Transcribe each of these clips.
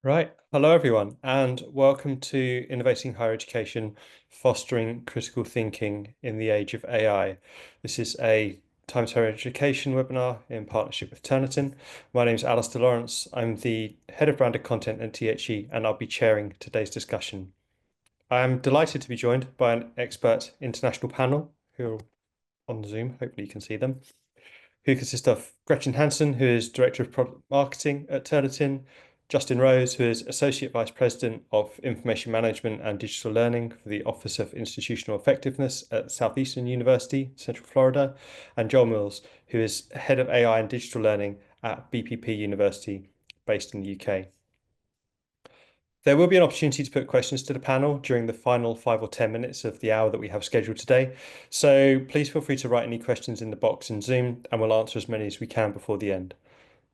Right. Hello, everyone, and welcome to Innovating Higher Education, Fostering Critical Thinking in the Age of AI. This is a Times Higher Education webinar in partnership with Turnitin. My name is Alistair Lawrence. I'm the Head of Branded Content at THE, and I'll be chairing today's discussion. I'm delighted to be joined by an expert international panel who are on Zoom. Hopefully you can see them, who consist of Gretchen Hansen, who is Director of Product Marketing at Turnitin, Justin Rose, who is Associate Vice President of Information Management and Digital Learning for the Office of Institutional Effectiveness at Southeastern University, Central Florida, and Joel Mills, who is Head of AI and Digital Learning at BPP University, based in the UK. There will be an opportunity to put questions to the panel during the final 5 or 10 minutes of the hour that we have scheduled today. So please feel free to write any questions in the box in Zoom and we'll answer as many as we can before the end.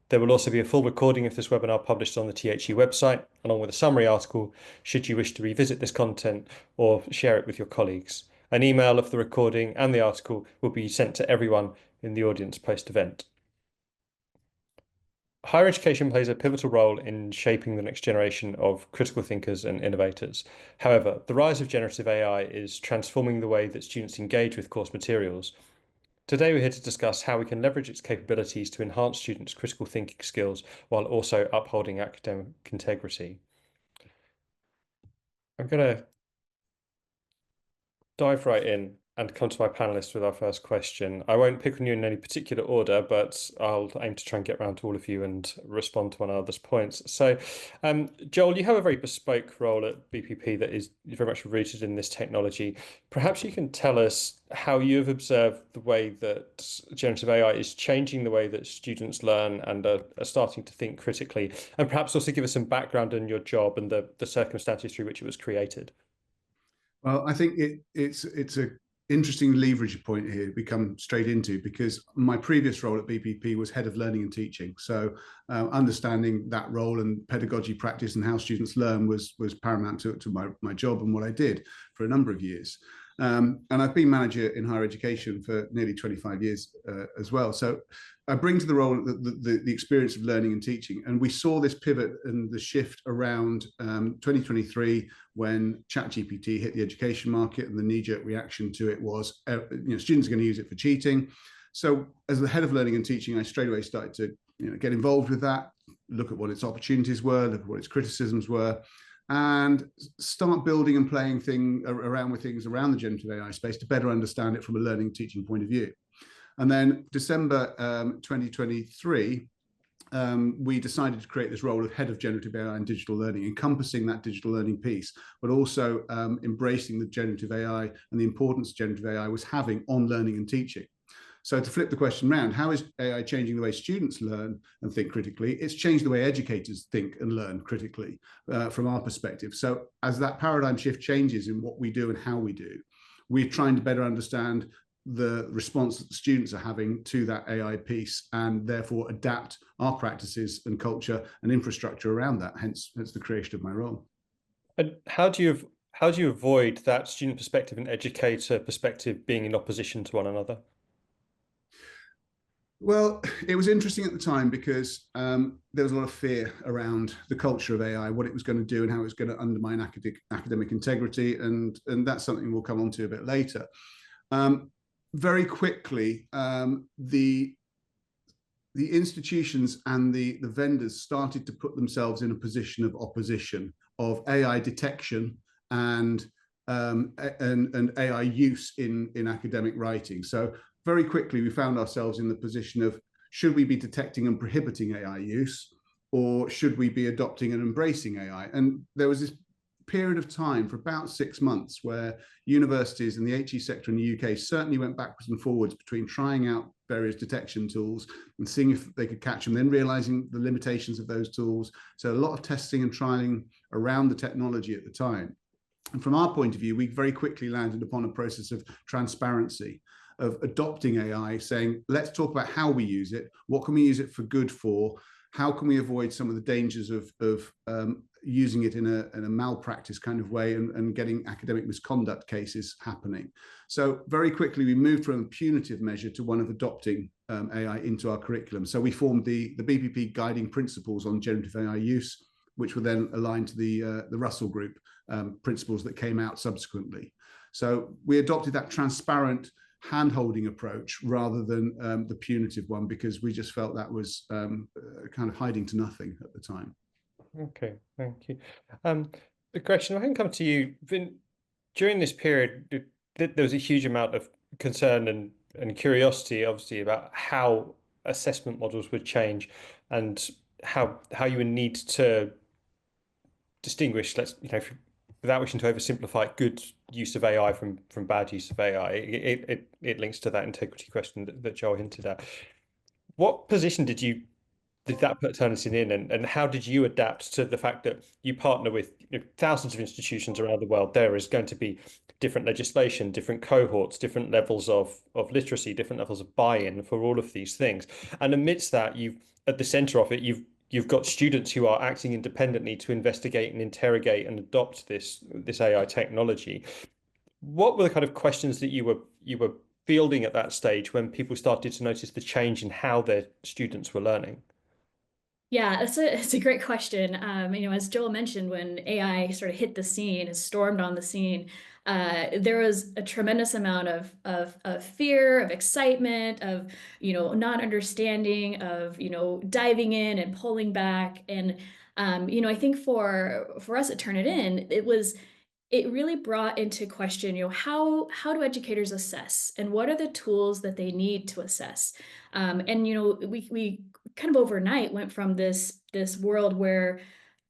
There will also be a full recording of this webinar published on the THE website, along with a summary article, should you wish to revisit this content or share it with your colleagues. An email of the recording and the article will be sent to everyone in the audience post-event. Higher education plays a pivotal role in shaping the next generation of critical thinkers and innovators. However, the rise of generative AI is transforming the way that students engage with course materials. Today, we're here to discuss how we can leverage its capabilities to enhance students' critical thinking skills while also upholding academic integrity. I'm going to dive right in and come to my panelists with our first question. I won't pick on you in any particular order, but I'll aim to try and get around to all of you and respond to one another's points. So, Joel, you have a very bespoke role at BPP that is very much rooted in this technology. Perhaps you can tell us how you've observed the way that generative AI is changing the way that students learn and are starting to think critically, and perhaps also give us some background on your job and the circumstances through which it was created. Well, I think it's a interesting leverage point here we come straight into, because my previous role at BPP was head of learning and teaching. So understanding that role and pedagogy practice and how students learn was paramount to my job and what I did for a number of years. And I've been manager in higher education for nearly 25 years as well. So I bring to the role the experience of learning and teaching. And we saw this pivot and the shift around 2023 when ChatGPT hit the education market, and the knee-jerk reaction to it was, students are going to use it for cheating. So as the head of learning and teaching, I straight away started to get involved with that, look at what its opportunities were, look at what its criticisms were, and start building and playing around with things around the generative AI space to better understand it from a learning and teaching point of view. And then December 2023, we decided to create this role of head of generative AI and digital learning, encompassing that digital learning piece, but also embracing the generative AI and the importance generative AI was having on learning and teaching. So to flip the question around, how is AI changing the way students learn and think critically? It's changed the way educators think and learn critically from our perspective. So as that paradigm shift changes in what we do and how we do, we're trying to better understand the response that the students are having to that AI piece, and therefore adapt our practices and culture and infrastructure around that, hence the creation of my role. And how do you avoid that student perspective and educator perspective being in opposition to one another? Well, it was interesting at the time because there was a lot of fear around the culture of AI, what it was going to do and how it was going to undermine academic integrity. And that's something we'll come on to a bit later. Very quickly, the institutions and the vendors started to put themselves in a position of opposition of AI detection and AI use in academic writing. So very quickly, we found ourselves in the position of, should we be detecting and prohibiting AI use, or should we be adopting and embracing AI? And there was this period of time for about 6 months where universities and the HE sector in the UK certainly went backwards and forwards between trying out various detection tools and seeing if they could catch them, then realizing the limitations of those tools. So a lot of testing and trialing around the technology at the time. And from our point of view, we very quickly landed upon a process of transparency, of adopting AI, saying, let's talk about how we use it, what can we use it for good for, how can we avoid some of the dangers of using it in a malpractice kind of way and getting academic misconduct cases happening. So very quickly, we moved from a punitive measure to one of adopting AI into our curriculum. So we formed the BPP guiding principles on generative AI use, which were then aligned to the Russell Group principles that came out subsequently. So we adopted that transparent hand-holding approach rather than the punitive one, because we just felt that was kind of hiding to nothing at the time. Okay, thank you. Um, Gretchen, I can come to you. During this period, there was a huge amount of concern and curiosity, obviously, about how assessment models would change and how you would need to distinguish, without wishing to oversimplify, good use of AI from bad use of AI. It links to that integrity question that Joel hinted at. What position did that put Turnitin in, and how did you adapt to the fact that you partner with thousands of institutions around the world? There is going to be different legislation, different cohorts, different levels of literacy, different levels of buy-in for all of these things. And amidst that, you've at the center of it, you've got students who are acting independently to investigate and interrogate and adopt this AI technology. What were the kind of questions that you were fielding at that stage when people started to notice the change in how their students were learning? Yeah, it's a great question. As Joel mentioned, when AI sort of hit the scene and stormed on the scene, there was a tremendous amount of fear, of excitement, of not understanding, of diving in and pulling back. And I think for us at Turnitin, it really brought into question, how do educators assess, and what are the tools that they need to assess? And we kind of overnight went from this world where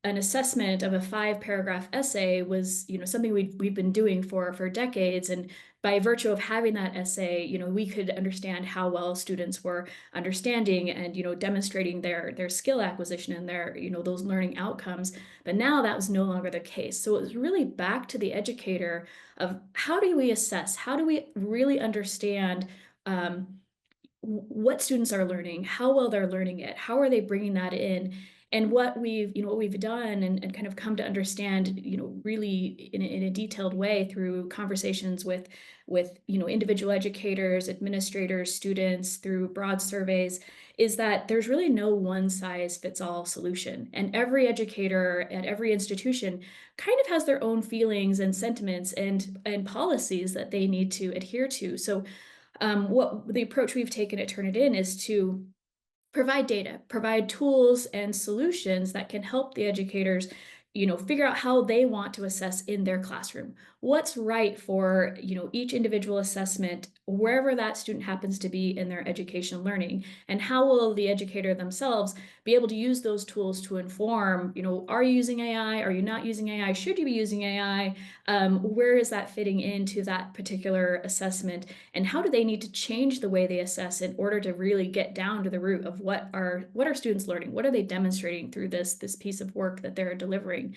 an assessment of a 5-paragraph essay was something we've been doing for decades, and by virtue of having that essay, we could understand how well students were understanding and demonstrating their skill acquisition and their those learning outcomes. But now that was no longer the case, so it was really back to the educator of how do we assess, how do we really understand what students are learning, how well they're learning it, how are they bringing that in, and what we've done and kind of come to understand, really in a detailed way through conversations with individual educators, administrators, students, through broad surveys, is that there's really no one size fits all solution, and every educator at every institution kind of has their own feelings and sentiments and policies that they need to adhere to. So what the approach we've taken at Turnitin is to provide data, provide tools and solutions that can help the educators, figure out how they want to assess in their classroom. What's right for, each individual assessment, wherever that student happens to be in their education learning, and how will the educator themselves be able to use those tools to inform, are you using AI? Are you not using AI? Should you be using AI? Where is that fitting into that particular assessment? And how do they need to change the way they assess in order to really get down to the root of what are students learning? What are they demonstrating through this piece of work that they're delivering?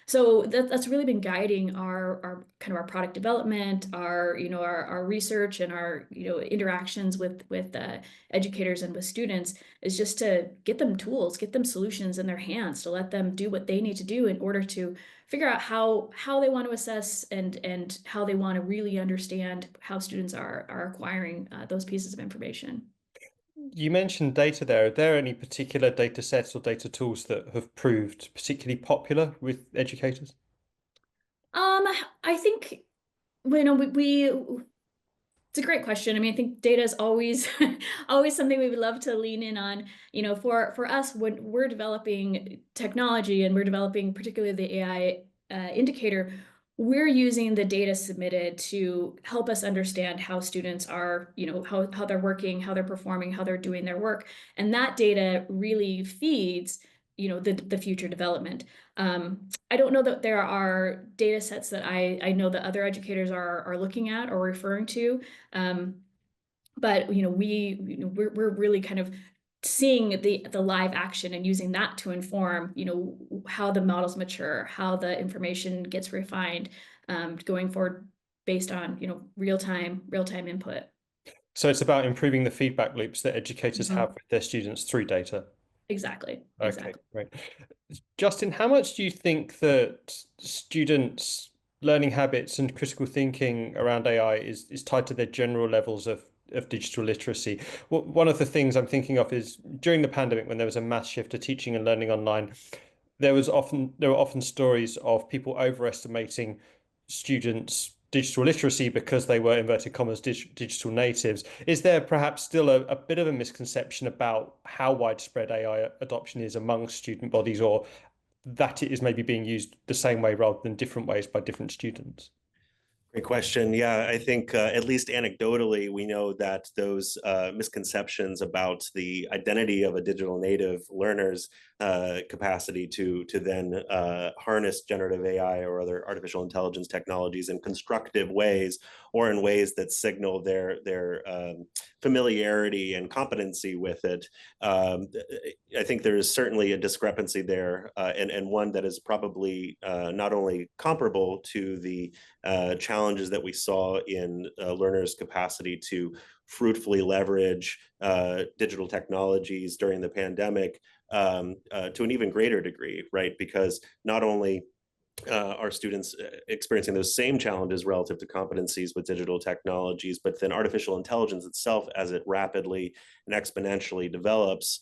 So that's really been guiding our kind of our product development, our research, and our interactions with educators and with students, is just to get them tools, get them solutions in their hands, to let them do what they need to do in order to figure out how they want to assess and how they want to really understand how students are acquiring those pieces of information. You mentioned data there. Are there any particular data sets or data tools that have proved particularly popular with educators? Um, I think we it's a great question. I mean, I think data is always always something we would love to lean in on. For us, when we're developing technology and we're developing particularly the AI indicator, we're using the data submitted to help us understand how students are, how they're working, how they're performing, how they're doing their work. And that data really feeds, the future development. I don't know that there are data sets that I know that other educators are looking at or referring to. Um, but we're really kind of seeing the live action and using that to inform how the models mature, how the information gets refined, going forward based on real time input. So it's about improving the feedback loops that educators have Mhm. with their students through data. Exactly, Okay, exactly. great. Justin, how much do you think that students' learning habits and critical thinking around AI is tied to their general levels of digital literacy? Well, one of the things I'm thinking of is during the pandemic, when there was a mass shift to teaching and learning online, there were often stories of people overestimating students' digital literacy because they were, inverted commas, digital natives. Is there perhaps still a bit of a misconception about how widespread AI adoption is among student bodies, or that it is maybe being used the same way rather than different ways by different students? Great question. Yeah, I think at least anecdotally, we know that those misconceptions about the identity of a digital native learner's capacity to then harness generative AI or other artificial intelligence technologies in constructive ways, or in ways that signal their familiarity and competency with it. I think there is certainly a discrepancy there, and one that is probably not only comparable to the challenges that we saw in learners' capacity to fruitfully leverage digital technologies during the pandemic, to an even greater degree, right? Because not only are students experiencing those same challenges relative to competencies with digital technologies, but then artificial intelligence itself, as it rapidly and exponentially develops,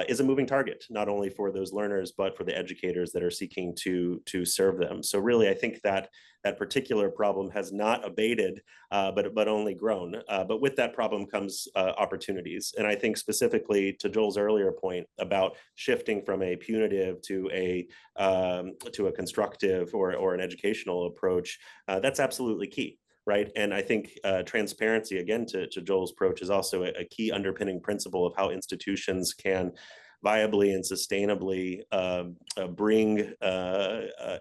is a moving target, not only for those learners, but for the educators that are seeking to serve them. So really, I think that that particular problem has not abated, but only grown. But with that problem comes opportunities. And I think specifically to Joel's earlier point about shifting from a punitive to a constructive or an educational approach, that's absolutely key. Right. And I think transparency, again, to Joel's approach, is also a key underpinning principle of how institutions can viably and sustainably bring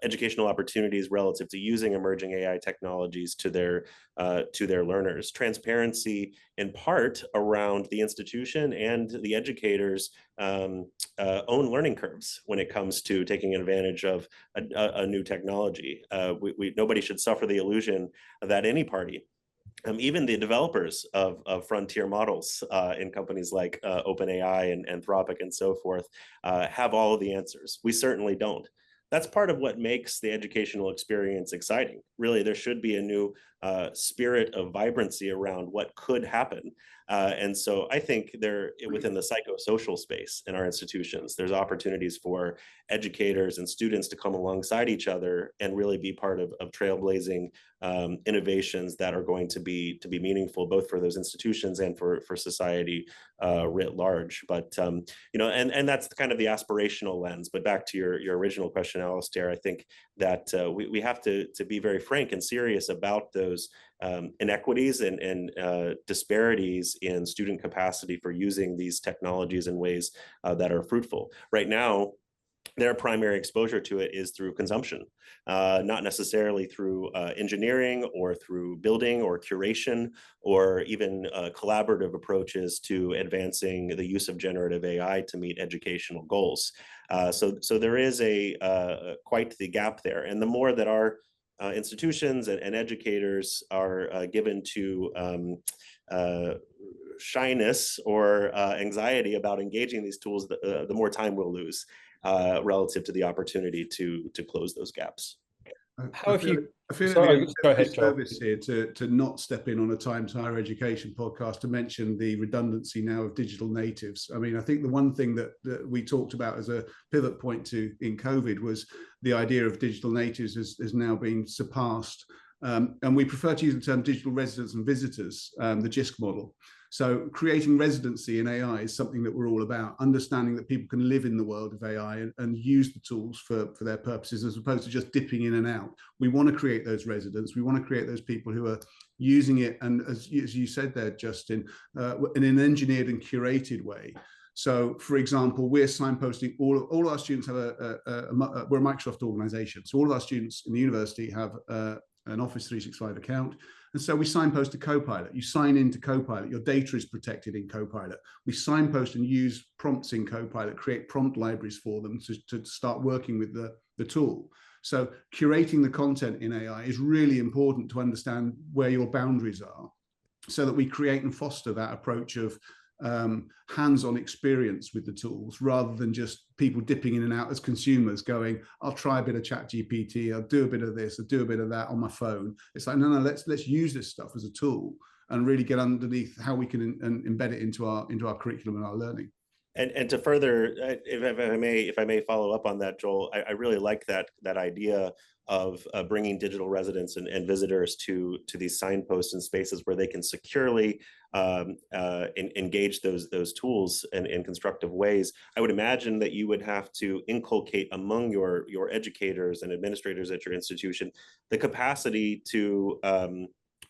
educational opportunities relative to using emerging AI technologies to their learners. Transparency, in part, around the institution and the educators' own learning curves when it comes to taking advantage of a new technology. Nobody should suffer the illusion that any party, even the developers of frontier models in companies like OpenAI and Anthropic and so forth, have all of the answers. We certainly don't. That's part of what makes the educational experience exciting. Really, there should be a new spirit of vibrancy around what could happen. And so I think within the psychosocial space in our institutions, there's opportunities for educators and students to come alongside each other and really be part of trailblazing innovations that are going to be meaningful both for those institutions and for society writ large. But and that's kind of the aspirational lens. But back to your original question, Alistair, I think that we have to be very frank and serious about those inequities and disparities in student capacity for using these technologies in ways that are fruitful. Right now, their primary exposure to it is through consumption, not necessarily through engineering or through building or curation or even collaborative approaches to advancing the use of generative AI to meet educational goals. So there is quite the gap there. And the more that our institutions and educators are given to shyness or anxiety about engaging these tools, the more time we'll lose relative to the opportunity to close those gaps. How have you? I feel Sorry, go a ahead, Joel. disservice here to not step in on a Times Higher Education podcast to mention the redundancy now of digital natives. I mean, I think the one thing that we talked about as a pivot point in COVID was the idea of digital natives has now been surpassed. And we prefer to use the term digital residents and visitors, the JISC model. So creating residency in AI is something that we're all about, understanding that people can live in the world of AI and use the tools for their purposes, as opposed to just dipping in and out. We want to create those residents. We want to create those people who are using it, and as you said there, Justin, in an engineered and curated way. So, for example, we're signposting all our students have we're a Microsoft organization. So all of our students in the university have an Office 365 account. And so we signpost to Copilot. You sign into Copilot. Your data is protected in Copilot. We signpost and use prompts in Copilot, create prompt libraries for them to start working with the tool. So curating the content in AI is really important to understand where your boundaries are, so that we create and foster that approach of hands-on experience with the tools, rather than just people dipping in and out as consumers going, I'll try a bit of ChatGPT, I'll do a bit of this, I'll do a bit of that on my phone. It's like, no, let's use this stuff as a tool and really get underneath how we can embed it into our curriculum and our learning. And to further, if I may follow up on that, Joel, I really like that idea of bringing digital residents and visitors to these signposts and spaces where they can securely engage those tools in constructive ways. I would imagine that you would have to inculcate among your educators and administrators at your institution the capacity to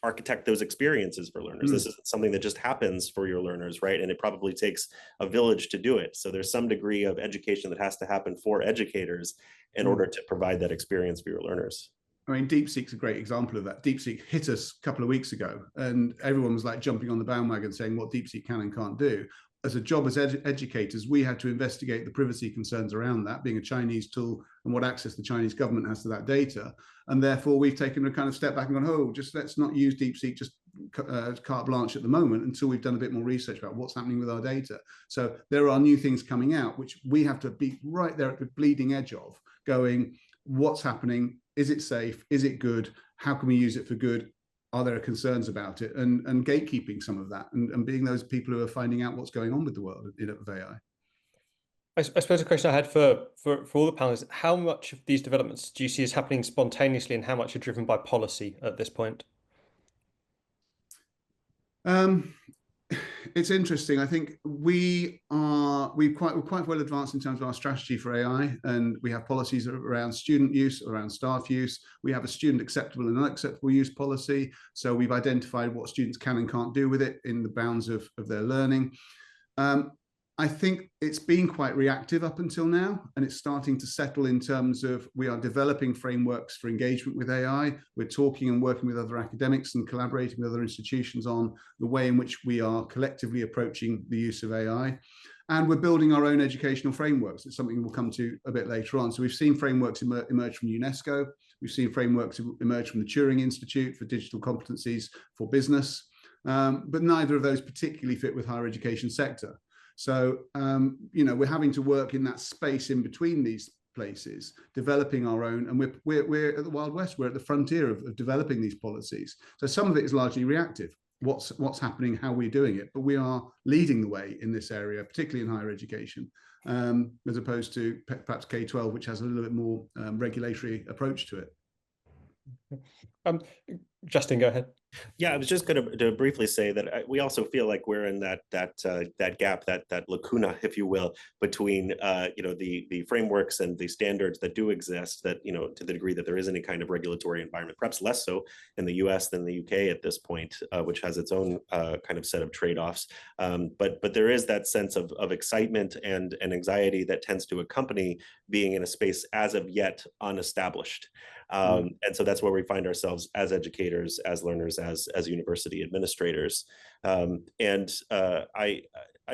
architect those experiences for learners. This isn't something that just happens for your learners, right? And it probably takes a village to do it. So there's some degree of education that has to happen for educators in order to provide that experience for your learners. I mean, DeepSeek's a great example of that. DeepSeek hit us a couple of weeks ago, and everyone was like jumping on the bandwagon saying what DeepSeek can and can't do. As a job as educators, we had to investigate the privacy concerns around that, being a Chinese tool and what access the Chinese government has to that data. And therefore, we've taken a kind of step back and gone, oh, just let's not use DeepSeek just carte blanche at the moment until we've done a bit more research about what's happening with our data. So there are new things coming out, which we have to be right there at the bleeding edge of, going, what's happening? Is it safe? Is it good? How can we use it for good? Are there concerns about it? And gatekeeping some of that and being those people who are finding out what's going on with the world of AI. I suppose a question I had for all the panelists: how much of these developments do you see as happening spontaneously, and how much are driven by policy at this point? It's interesting. I think we're quite well advanced in terms of our strategy for AI, and we have policies around student use, around staff use. We have a student acceptable and unacceptable use policy. So we've identified what students can and can't do with it in the bounds of their learning. I think it's been quite reactive up until now, and it's starting to settle in terms of we are developing frameworks for engagement with AI. We're talking and working with other academics and collaborating with other institutions on the way in which we are collectively approaching the use of AI. And we're building our own educational frameworks. It's something we'll come to a bit later on. So we've seen frameworks emerge from UNESCO. We've seen frameworks emerge from the Turing Institute for digital competencies for business, but neither of those particularly fit with higher education sector. So, we're having to work in that space in between these places, developing our own, and we're at the Wild West. We're at the frontier of developing these policies. So some of it is largely reactive. What's happening, how we're doing it, but we are leading the way in this area, particularly in higher education, as opposed to perhaps K-12, which has a little bit more regulatory approach to it. Justin, go ahead. Yeah, I was just going to briefly say that we also feel like we're in that gap, that lacuna, if you will, between the frameworks and the standards that do exist. That to the degree that there is any kind of regulatory environment, perhaps less so in the U.S. than the UK at this point, which has its own kind of set of trade-offs. But there is that sense of excitement and anxiety that tends to accompany being in a space as of yet unestablished. And so that's where we find ourselves as educators, as learners, as university administrators. And I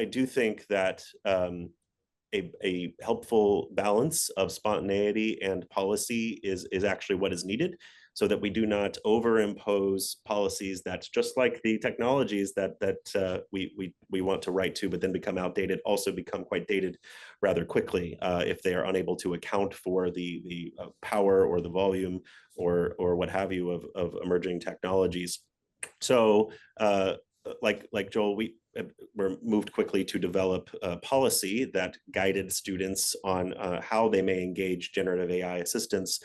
do think that a helpful balance of spontaneity and policy is actually what is needed, so that we do not overimpose policies that, just like the technologies that we want to write to, but then become outdated, also become quite dated rather quickly if they are unable to account for the power or the volume or what have you of emerging technologies. So like Joel, we're moved quickly to develop a policy that guided students on how they may engage generative AI assistance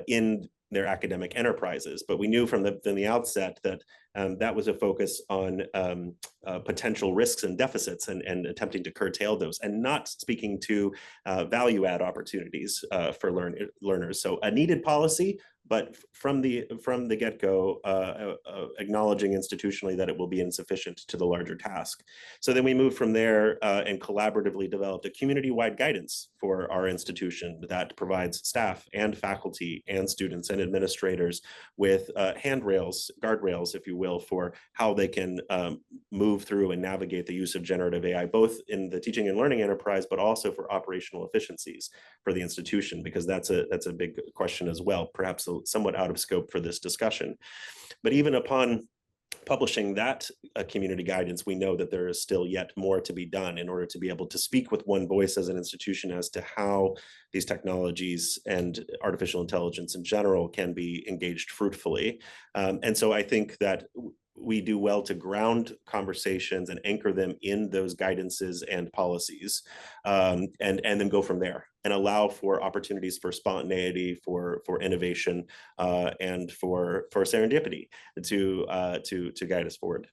in their academic enterprises. But we knew from the outset that that was a focus on potential risks and deficits and attempting to curtail those, and not speaking to value add opportunities for learners. So a needed policy, but from the get-go, acknowledging institutionally that it will be insufficient to the larger task. So then we moved from there and collaboratively developed a community-wide guidance for our institution that provides staff and faculty and students and administrators with handrails, guardrails, if you will, for how they can move through and navigate the use of generative AI, both in the teaching and learning enterprise, but also for operational efficiencies for the institution, because that's a big question as well, perhaps somewhat out of scope for this discussion. But even upon publishing that community guidance, we know that there is still yet more to be done in order to be able to speak with one voice as an institution as to how these technologies and artificial intelligence in general can be engaged fruitfully. And so I think that we do well to ground conversations and anchor them in those guidances and policies, and then go from there and allow for opportunities for spontaneity, for innovation, and for serendipity to guide us forward.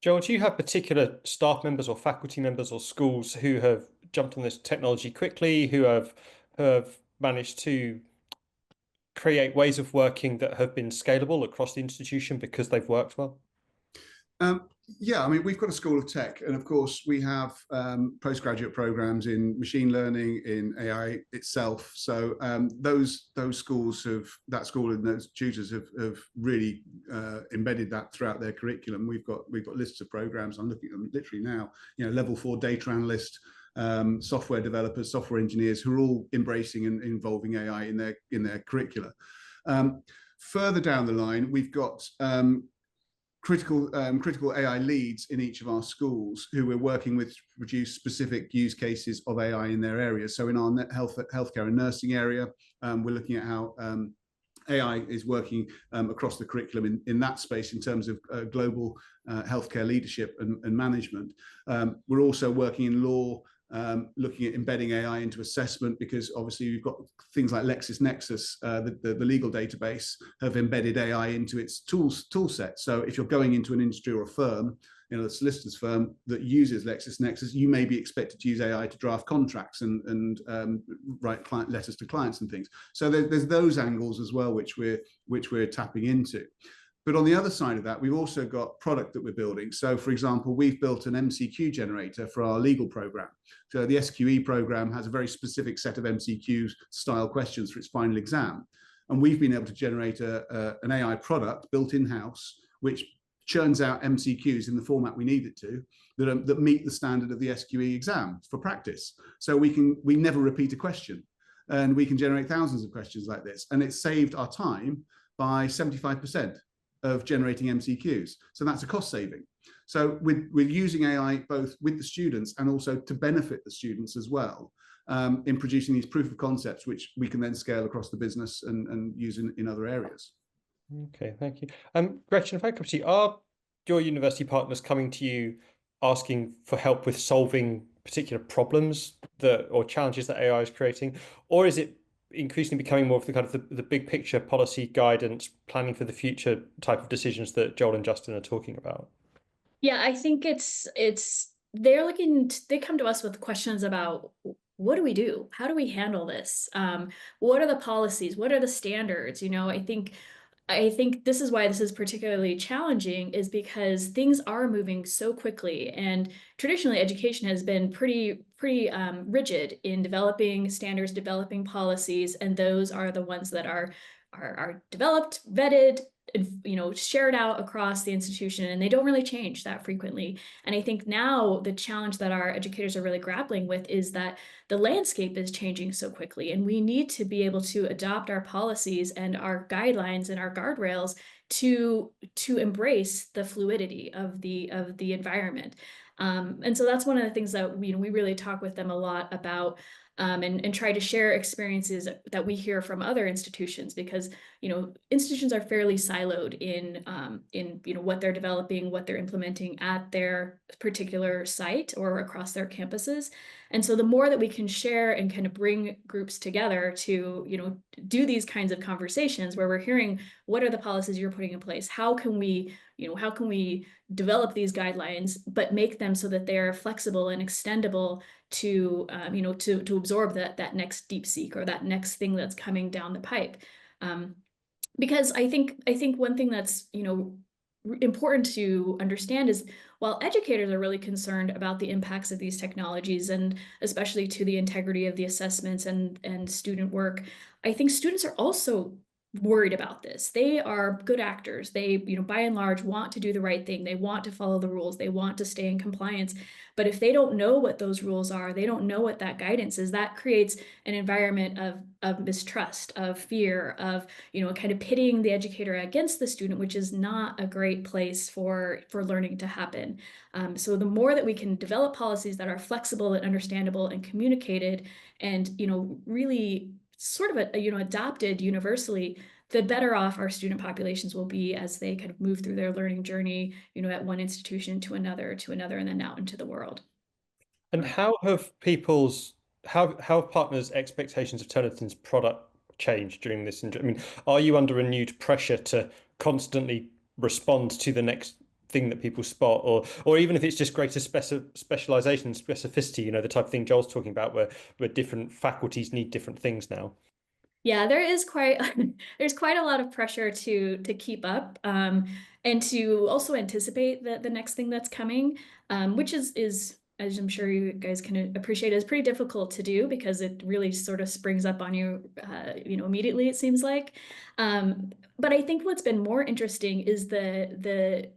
Joel, do you have particular staff members or faculty members or schools who have jumped on this technology quickly, who have managed to create ways of working that have been scalable across the institution because they've worked well? Yeah, I mean, we've got a school of tech, and of course, we have postgraduate programs in machine learning, in AI itself. So those schools that school and those tutors have really embedded that throughout their curriculum. We've got lists of programs. I'm looking at them literally now. Level 4 data analyst, software developers, software engineers, who are all embracing and involving AI in their curricula. Further down the line, we've got critical AI leads in each of our schools who we're working with to produce specific use cases of AI in their areas. So in our healthcare and nursing area, we're looking at how AI is working across the curriculum in that space in terms of global healthcare leadership and management. We're also working in law, looking at embedding AI into assessment, because obviously you've got things like LexisNexis, the legal database, have embedded AI into its tool set. So if you're going into an industry or a firm, a solicitor's firm that uses LexisNexis, you may be expected to use AI to draft contracts and write client letters to clients and things. So there's those angles as well, which we're tapping into. But on the other side of that, we've also got product that we're building. So, for example, we've built an MCQ generator for our legal program. So the SQE program has a very specific set of MCQ style questions for its final exam. And we've been able to generate an AI product built in-house, which churns out MCQs in the format we need it to, that meet the standard of the SQE exam for practice. So we never repeat a question, and we can generate thousands of questions like this. And it's saved our time by 75%. Of generating MCQs. So that's a cost saving. So we're using AI both with the students and also to benefit the students as well, in producing these proof of concepts, which we can then scale across the business and use in other areas. Okay, thank you. Gretchen, if I come to you, are your university partners coming to you asking for help with solving particular problems or challenges that AI is creating, or is it increasingly becoming more of the kind of the big picture policy guidance, planning for the future type of decisions that Joel and Justin are talking about? Yeah, I think they come to us with questions about, what do we do? How do we handle this? What are the policies? What are the standards? I think this is why this is particularly challenging, is because things are moving so quickly, and traditionally education has been pretty rigid in developing standards, developing policies, and those are the ones that are developed, vetted, shared out across the institution, and they don't really change that frequently. And I think now the challenge that our educators are really grappling with is that the landscape is changing so quickly, and we need to be able to adopt our policies and our guidelines and our guardrails to embrace the fluidity of the environment. And so that's one of the things that we really talk with them a lot about, and try to share experiences that we hear from other institutions, because institutions are fairly siloed in what they're developing, what they're implementing at their particular site or across their campuses. And so the more that we can share and kind of bring groups together to do these kinds of conversations where we're hearing, what are the policies you're putting in place? How can we develop these guidelines, but make them so that they're flexible and extendable to absorb that next DeepSeek or that next thing that's coming down the pipe. Because I think one thing that's important to understand is, while educators are really concerned about the impacts of these technologies, and especially to the integrity of the assessments and student work, I think students are also worried about this. They are good actors. They, by and large, want to do the right thing. They want to follow the rules. They want to stay in compliance. But if they don't know what those rules are, they don't know what that guidance is, that creates an environment of mistrust, of fear, of, kind of pitting the educator against the student, which is not a great place for learning to happen. So the more that we can develop policies that are flexible and understandable and communicated and, really sort of adopted universally, the better off our student populations will be as they kind of move through their learning journey, at one institution to another, and then out into the world. And how have partners' expectations of Turnitin's product changed during this? I mean, are you under renewed pressure to constantly respond to the next thing that people spot, or even if it's just greater specialization and specificity, the type of thing Joel's talking about, where different faculties need different things now? Yeah, there is quite there's quite a lot of pressure to keep up, and to also anticipate the next thing that's coming, which is as I'm sure you guys can appreciate, is pretty difficult to do because it really sort of springs up on you, immediately, it seems like. But I think what's been more interesting is the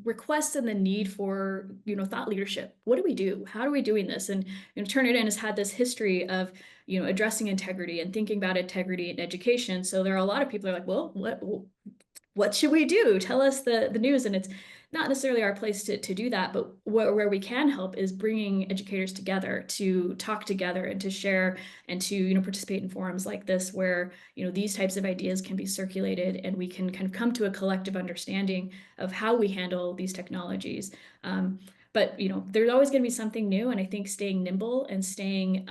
requests and the need for thought leadership. What do we do? How are we doing this? And Turnitin has had this history of addressing integrity and thinking about integrity in education. So there are a lot of people who are like, well, what should we do? Tell us the news. And it's not necessarily our place to do that, but where we can help is bringing educators together to talk together and to share and to participate in forums like this where these types of ideas can be circulated and we can kind of come to a collective understanding of how we handle these technologies. But there's always going to be something new, and I think staying nimble and staying,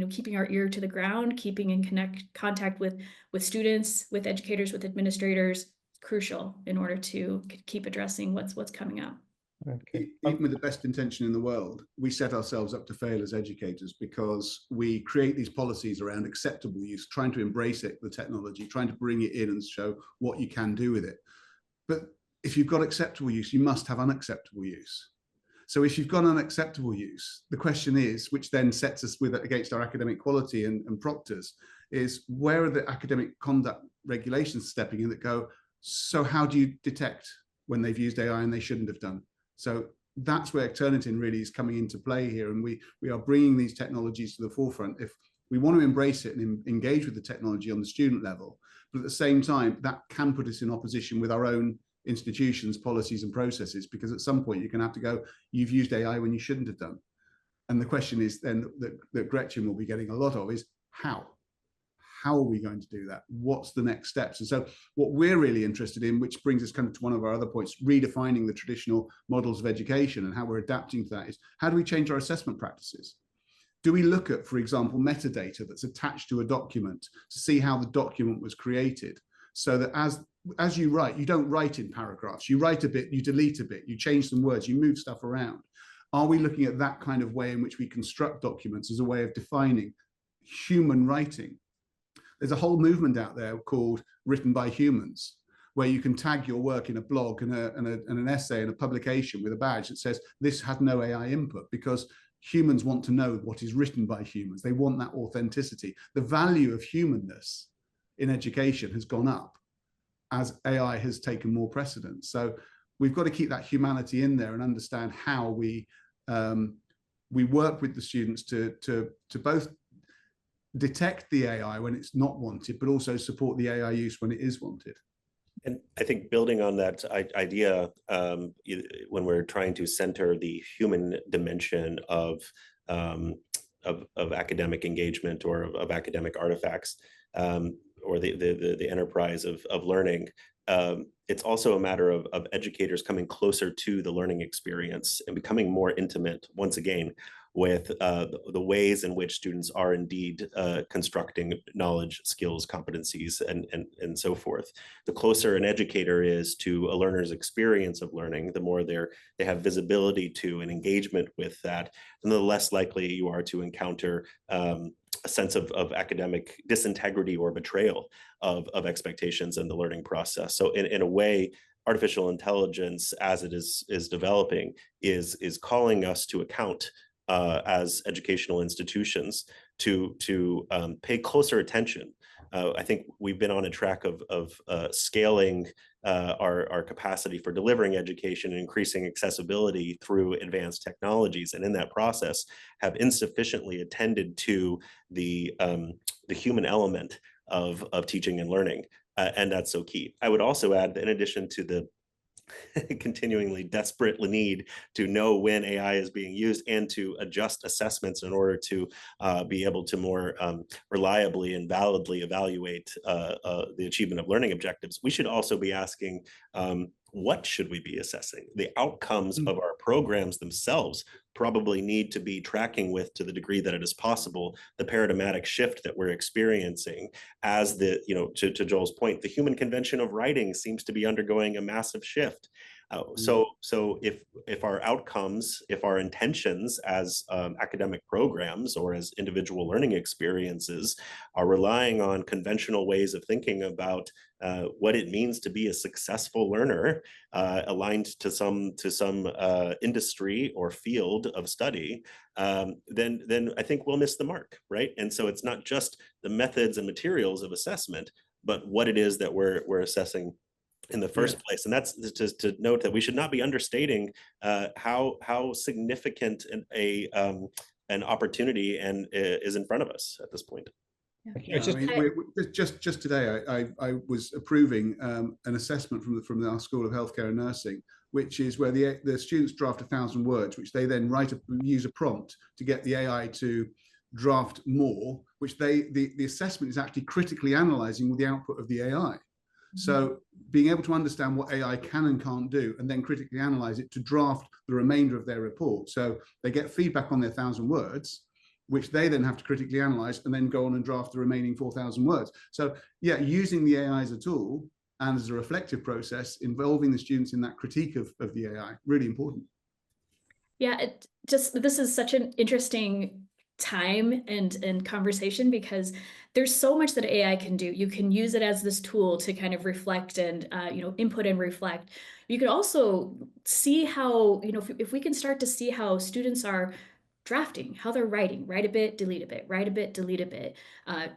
keeping our ear to the ground, keeping in contact with students, with educators, with administrators, crucial in order to keep addressing what's coming up. Okay. Even with the best intention in the world, we set ourselves up to fail as educators because we create these policies around acceptable use, trying to embrace it, the technology, trying to bring it in and show what you can do with it. But if you've got acceptable use, you must have unacceptable use. So if you've got unacceptable use, the question is, which then sets us against our academic quality and proctors, is where are the academic conduct regulations stepping in that go, so how do you detect when they've used AI and they shouldn't have done? So that's where Turnitin really is coming into play here. And we are bringing these technologies to the forefront. If we want to embrace it and engage with the technology on the student level, but at the same time, that can put us in opposition with our own institutions, policies and processes, because at some point you're going to have to go, you've used AI when you shouldn't have done. And the question is then that Gretchen will be getting a lot of is how? How are we going to do that? What's the next steps? And so what we're really interested in, which brings us kind of to one of our other points, redefining the traditional models of education and how we're adapting to that, is how do we change our assessment practices? Do we look at, for example, metadata that's attached to a document to see how the document was created, so that as you write, you don't write in paragraphs, you write a bit, you delete a bit, you change some words, you move stuff around. Are we looking at that kind of way in which we construct documents as a way of defining human writing? There's a whole movement out there called Written by Humans, where you can tag your work in a blog and an essay and a publication with a badge that says this had no AI input, because humans want to know what is written by humans. They want that authenticity. The value of humanness in education has gone up as AI has taken more precedence. So we've got to keep that humanity in there and understand how we work with the students to both detect the AI when it's not wanted, but also support the AI use when it is wanted. And I think building on that idea, when we're trying to center the human dimension of academic engagement or of academic artifacts, or the enterprise of learning, it's also a matter of educators coming closer to the learning experience and becoming more intimate, once again, with the ways in which students are indeed constructing knowledge, skills, competencies, and so forth. The closer an educator is to a learner's experience of learning, the more they have visibility to and engagement with that, and the less likely you are to encounter a sense of academic disintegrity or betrayal of expectations in the learning process. So in a way, artificial intelligence, as it is developing, is calling us to account as educational institutions to pay closer attention. I think we've been on a track of scaling our capacity for delivering education and increasing accessibility through advanced technologies, and in that process have insufficiently attended to the human element of teaching and learning, and that's so key. I would also add that in addition to the continuingly desperate need to know when AI is being used and to adjust assessments in order to be able to more reliably and validly evaluate the achievement of learning objectives, we should also be asking, what should we be assessing? The outcomes of our programs themselves probably need to be tracking with, to the degree that it is possible, the paradigmatic shift that we're experiencing as to Joel's point, the human convention of writing seems to be undergoing a massive shift. So if our outcomes, if our intentions as academic programs or as individual learning experiences are relying on conventional ways of thinking about what it means to be a successful learner, aligned to some industry or field of study, then I think we'll miss the mark, right? And so it's not just the methods and materials of assessment, but what it is that we're assessing in the first place. And that's just to note that we should not be understating how significant an opportunity and is in front of us at this point. Yeah. I mean, just today, I was approving an assessment from our School of Healthcare and Nursing, which is where the students draft 1,000 words, which they then use a prompt to get the AI to draft more, which the assessment is actually critically analyzing with the output of the AI. So being able to understand what AI can and can't do, and then critically analyze it to draft the remainder of their report. So they get feedback on their 1,000 words, which they then have to critically analyze and then go on and draft the remaining 4,000 words. So yeah, using the AI as a tool and as a reflective process, involving the students in that critique of the AI, really important. Yeah, this is such an interesting time and conversation, because there's so much that AI can do. You can use it as this tool to kind of reflect and input and reflect. You could also see how, if we can start to see how students are drafting, how they're writing, write a bit, delete a bit, write a bit, delete a bit,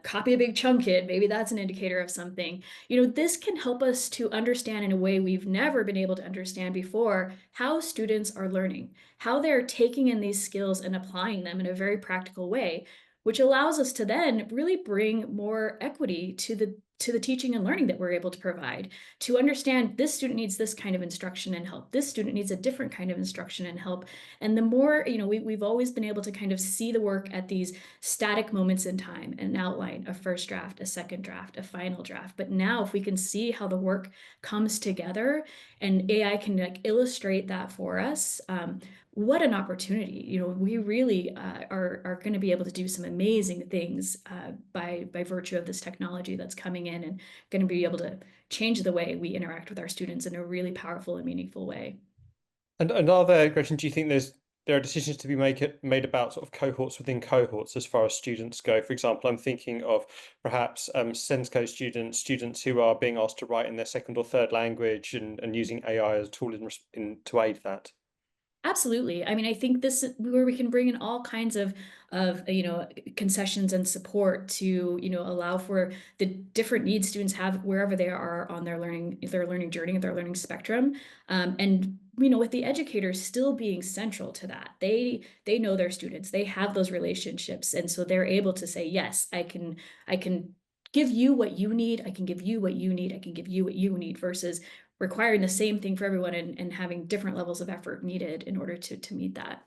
copy a big chunk in, maybe that's an indicator of something. This can help us to understand in a way we've never been able to understand before how students are learning, how they're taking in these skills and applying them in a very practical way, which allows us to then really bring more equity to the teaching and learning that we're able to provide, to understand this student needs this kind of instruction and help, this student needs a different kind of instruction and help. And the more, we've always been able to kind of see the work at these static moments in time, an outline, a first draft, a second draft, a final draft. But now if we can see how the work comes together and AI can illustrate that for us, what an opportunity. We really are going to be able to do some amazing things by virtue of this technology that's coming in, and going to be able to change the way we interact with our students in a really powerful and meaningful way. And are there, Gretchen, do you think there are decisions to be made about sort of cohorts within cohorts as far as students go? For example, I'm thinking of perhaps Sensko students who are being asked to write in their second or third language and using AI as a tool to aid that. Absolutely. I mean, I think this is where we can bring in all kinds of concessions and support to allow for the different needs students have wherever they are on their learning journey, their learning spectrum, and with the educators still being central to that. They know their students, they have those relationships, and so they're able to say, yes, I can give you what you need, I can give you what you need, I can give you what you need, versus requiring the same thing for everyone and having different levels of effort needed in order to meet that.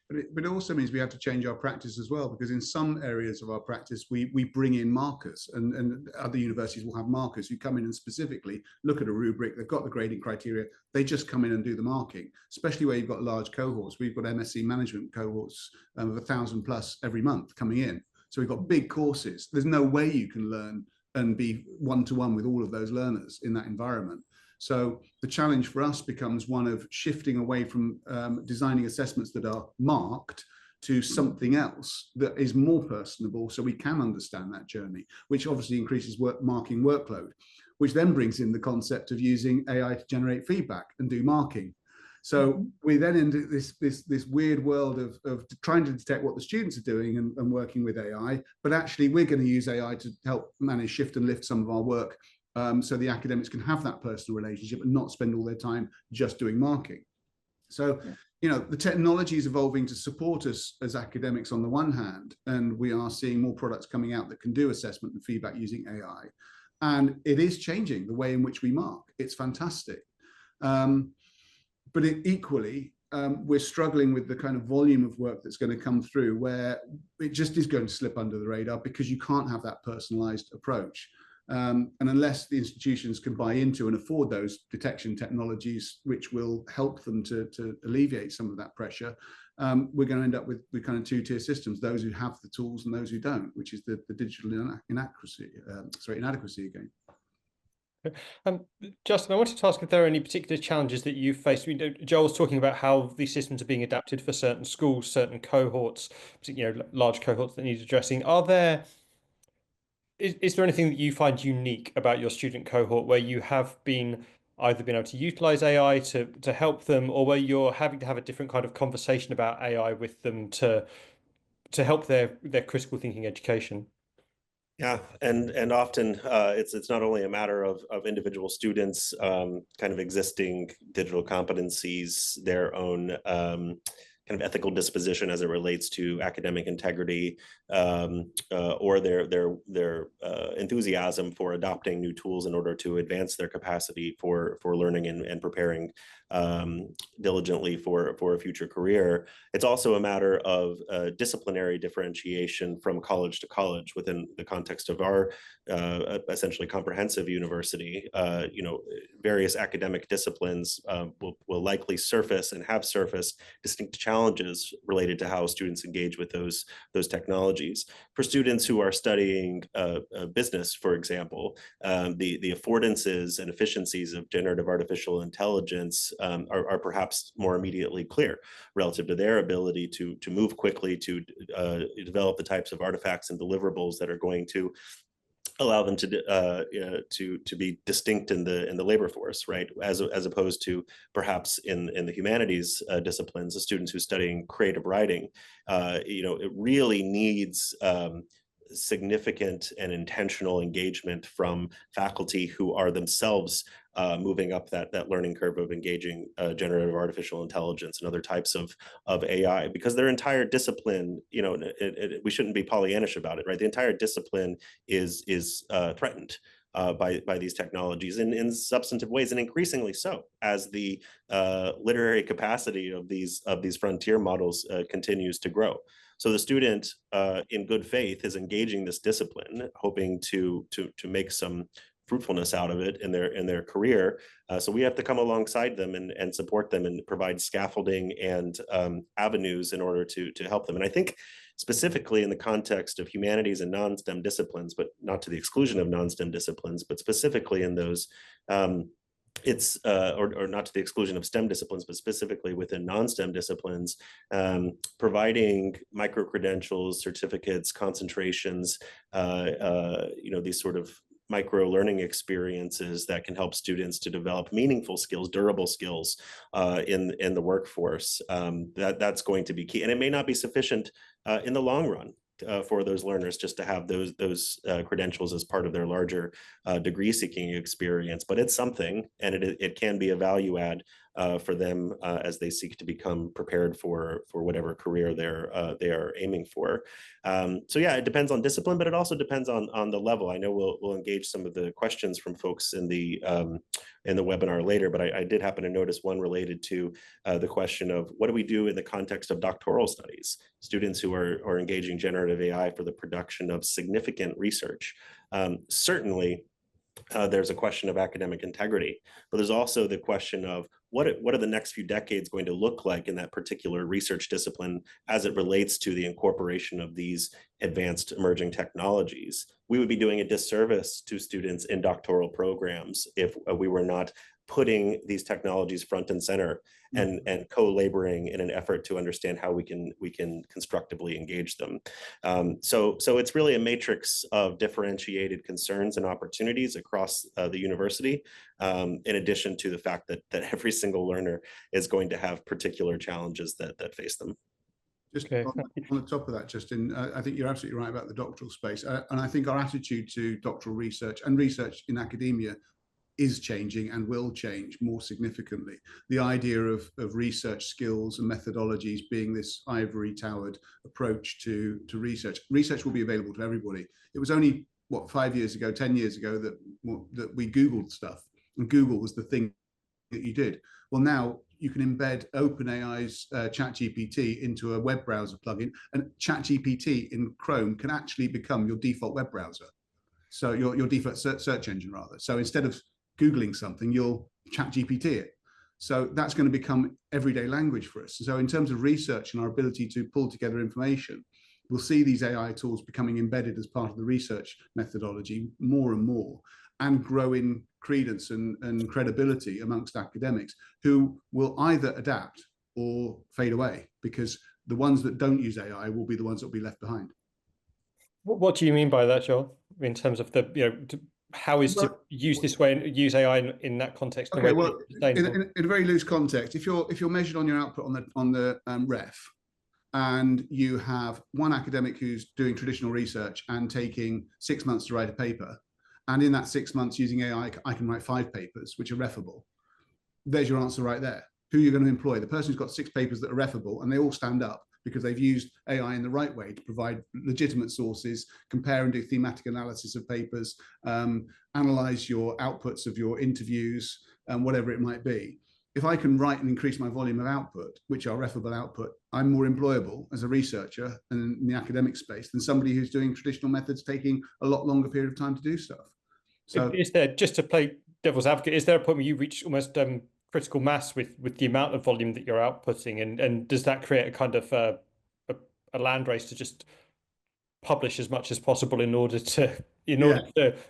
But it also means we have to change our practice as well, because in some areas of our practice, we bring in markers, and other universities will have markers who come in and specifically look at a rubric. They've got the grading criteria. They just come in and do the marking, especially where you've got large cohorts. We've got MSc management cohorts of 1,000 plus every month coming in. So we've got big courses. There's no way you can learn and be one-to-one with all of those learners in that environment. So the challenge for us becomes one of shifting away from designing assessments that are marked to something else that is more personable, so we can understand that journey, which obviously increases marking workload, which then brings in the concept of using AI to generate feedback and do marking. So we then into this weird world of trying to detect what the students are doing and working with AI, but actually we're going to use AI to help manage, shift and lift some of our work, so the academics can have that personal relationship and not spend all their time just doing marking. So, the technology is evolving to support us as academics on the one hand, and we are seeing more products coming out that can do assessment and feedback using AI. And it is changing the way in which we mark. It's fantastic. But equally, we're struggling with the kind of volume of work that's going to come through, where it just is going to slip under the radar because you can't have that personalized approach. And unless the institutions can buy into and afford those detection technologies, which will help them to alleviate some of that pressure, we're going to end up with kind of two-tier systems: those who have the tools and those who don't, which is the digital inadequacy again. Justin, I wanted to ask if there are any particular challenges that you faced. Joel was talking about how these systems are being adapted for certain schools, certain cohorts, large cohorts that need addressing. Is there anything that you find unique about your student cohort where you have either been able to utilize AI to help them, or where you're having to have a different kind of conversation about AI with them to help their critical thinking education? Yeah, and often it's not only a matter of individual students kind of existing digital competencies, their own kind of ethical disposition as it relates to academic integrity, or their enthusiasm for adopting new tools in order to advance their capacity for learning and preparing diligently for a future career. It's also a matter of disciplinary differentiation from college to college within the context of our essentially comprehensive university. Various academic disciplines will likely surface and have surfaced distinct challenges related to how students engage with those technologies. For students who are studying business, for example, the affordances and efficiencies of generative artificial intelligence are perhaps more immediately clear relative to their ability to move quickly, to develop the types of artifacts and deliverables that are going to allow them to be distinct in the labor force, right? As opposed to perhaps in the humanities disciplines, the students who are studying creative writing, it really needs significant and intentional engagement from faculty who are themselves moving up that learning curve of engaging generative artificial intelligence and other types of AI, because their entire discipline, we shouldn't be Pollyannish about it, right? The entire discipline is threatened by these technologies in substantive ways, and increasingly so as the literary capacity of these frontier models continues to grow. So the student, in good faith, is engaging this discipline, hoping to make some fruitfulness out of it in their career. So we have to come alongside them and support them and provide scaffolding and avenues in order to help them. And I think specifically in the context of humanities and non-STEM disciplines, but not to the exclusion of non-STEM disciplines, but specifically in those, it's or not to the exclusion of STEM disciplines, but specifically within non-STEM disciplines, providing micro-credentials, certificates, concentrations, these sort of micro learning experiences that can help students to develop meaningful skills, durable skills in the workforce. That's going to be key, and it may not be sufficient in the long run for those learners just to have those credentials as part of their larger degree seeking experience, but it's something, and it can be a value add for them as they seek to become prepared for whatever career they are aiming for. So yeah, it depends on discipline, but it also depends on the level. I know we'll engage some of the questions from folks in the webinar later, but I did happen to notice one related to the question of what do we do in the context of doctoral studies, students who are engaging generative AI for the production of significant research. Certainly, there's a question of academic integrity, but there's also the question of what are the next few decades going to look like in that particular research discipline as it relates to the incorporation of these advanced emerging technologies. We would be doing a disservice to students in doctoral programs if we were not putting these technologies front and center and co-laboring in an effort to understand how we can constructively engage them. So it's really a matrix of differentiated concerns and opportunities across the university, in addition to the fact that every single learner is going to have particular challenges that face them. Just on the top of that, Justin, I think you're absolutely right about the doctoral space. And I think our attitude to doctoral research and research in academia is changing and will change more significantly. The idea of research skills and methodologies being this ivory towered approach to research. Research will be available to everybody. It was only, 5 years ago, 10 years ago that we Googled stuff, and Google was the thing that you did. Well, now you can embed OpenAI's ChatGPT into a web browser plugin, and ChatGPT in Chrome can actually become your default web browser. So your default search engine, rather. So instead of Googling something, you'll ChatGPT it. So that's going to become everyday language for us. So in terms of research and our ability to pull together information, we'll see these AI tools becoming embedded as part of the research methodology more and more, and grow in credence and credibility amongst academics, who will either adapt or fade away, because the ones that don't use AI will be the ones that will be left behind. What do you mean by that, Joel? In terms of the, how is to use this way and use AI in that context? Okay, well, in a very loose context, if you're measured on your output on the ref, and you have one academic who's doing traditional research and taking 6 months to write a paper, and in that 6 months using AI, I can write 5 papers which are refable. There's your answer right there. Who are you going to employ? The person who's got 6 papers that are refable, and they all stand up because they've used AI in the right way to provide legitimate sources, compare and do thematic analysis of papers, analyze your outputs of your interviews, whatever it might be. If I can write and increase my volume of output, which are refable output, I'm more employable as a researcher and in the academic space than somebody who's doing traditional methods taking a lot longer period of time to do stuff. So is there, just to play devil's advocate, is there a point where you reach almost critical mass with the amount of volume that you're outputting, and does that create a kind of a land race to just publish as much as possible in order to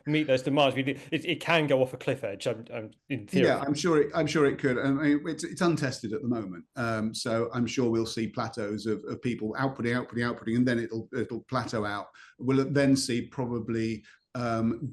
meet those demands? It can go off a cliff edge, in theory. Yeah, I'm sure it could. I mean, it's untested at the moment, so I'm sure we'll see plateaus of people outputting, and then it'll plateau out. We'll then see probably